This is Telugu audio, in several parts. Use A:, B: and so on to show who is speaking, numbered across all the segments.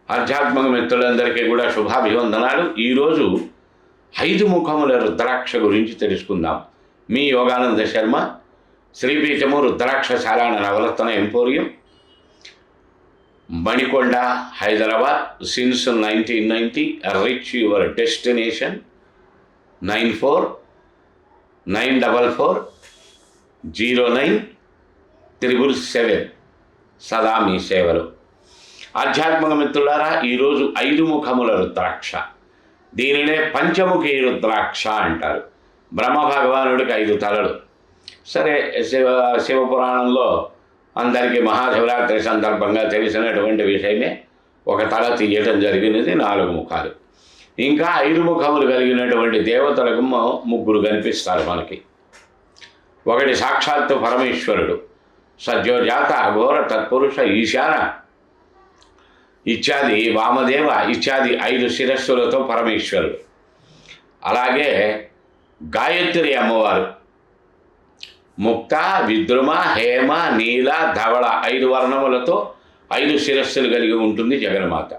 A: ఆధ్యాత్మిక మిత్రులందరికీ కూడా శుభాభివందనాలు. ఈరోజు 5 ముఖముల రుద్రాక్ష గురించి తెలుసుకుందాం. మీ యోగానంద శర్మ, శ్రీపీఠము రుద్రాక్షశాల Navaratna emporium, Manikonda, Hyderabad. Since 1990. Reach your destination. 94940977. సదా మీ సేవలు. ఆధ్యాత్మిక మిత్రులారా, ఈరోజు 5 ముఖముల రుద్రాక్ష, దీనినే పంచముఖి రుద్రాక్ష అంటారు. బ్రహ్మ భగవానుడికి 5 తలలు. సరే, శివపురాణంలో అందరికీ మహాశివరాత్రి సందర్భంగా తెలిసినటువంటి విషయమే. ఒక తల తీయటం జరిగినది, 4 ముఖాలు. ఇంకా 5 ముఖములు కలిగినటువంటి దేవతలకు 3 కనిపిస్తారు మనకి. ఒకటి సాక్షాత్తు పరమేశ్వరుడు, సద్యోజాత, అఘోర, తత్పురుష, ఈశాన ఇత్యాది, వామదేవ ఇత్యాది 5 శిరస్సులతో పరమేశ్వరుడు. అలాగే గాయత్రి అమ్మవారు, ముక్త, విద్రుమ, హేమ, నీల, ధవళ 5 వర్ణములతో 5 శిరస్సులు కలిగి ఉంటుంది జగన్మాత.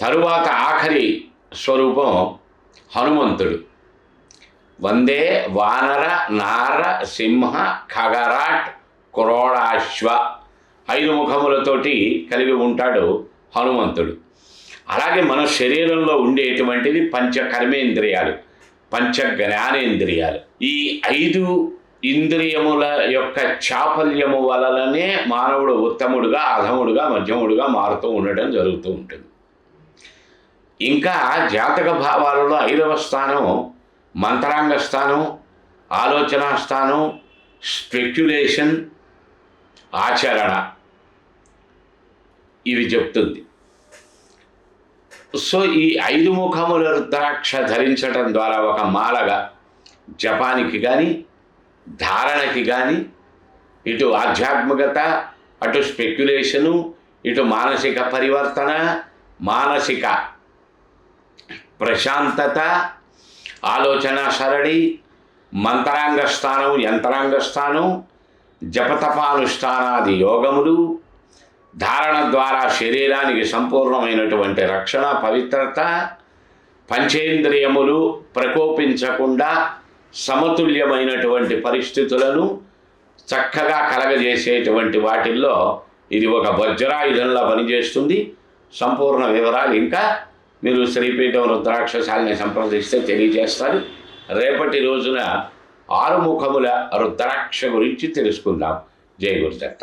A: తరువాత ఆఖరి స్వరూపం హనుమంతుడు. వందే వానర నార సింహ ఖగరాట్ క్రోడాశ్వ 5 ముఖములతోటి కలిగి ఉంటాడు హనుమంతుడు. అలాగే మన శరీరంలో ఉండేటువంటివి 5 కర్మేంద్రియాలు, 5 జ్ఞానేంద్రియాలు. ఈ 5 ఇంద్రియముల యొక్క చాపల్యము వలననే మానవుడు ఉత్తముడుగా, అధముడుగా, మధ్యముడుగా మారుతూ ఉండడం జరుగుతూ ఉంటుంది. ఇంకా జాతక భావాలలో 5వ స్థానం మంత్రాంగ స్థానం, ఆలోచనా స్థానం, స్పెక్యులేషన్, ఆచరణ, ఇవి చెప్తుంది. సో ఈ 5 ముఖముల రుద్రాక్ష ధరించడం ద్వారా ఒక మాలగా జపానికి కానీ, ధారణకి కానీ, ఇటు ఆధ్యాత్మికత, అటు స్పెక్యులేషను, ఇటు మానసిక పరివర్తన, మానసిక ప్రశాంతత, ఆలోచన సరళి, మంత్రాంగ స్థానం, యంత్రాంగ స్థానం, జపతపానుష్ఠానాది యోగములు, ధారణ ద్వారా శరీరానికి సంపూర్ణమైనటువంటి రక్షణ, పవిత్రత, పంచేంద్రియములు ప్రకోపించకుండా సమతుల్యమైనటువంటి పరిస్థితులను చక్కగా కలగజేసేటువంటి వాటిల్లో ఇది ఒక వజ్రాయుధంలా పనిచేస్తుంది. సంపూర్ణ వివరాలు ఇంకా మీరు శ్రీపీఠం రుద్రాక్షశాలని సంప్రదిస్తే తెలియజేస్తారు. రేపటి రోజున 6 ముఖముల రుద్రాక్ష గురించి తెలుసుకుందాం. జై గురుదత్త.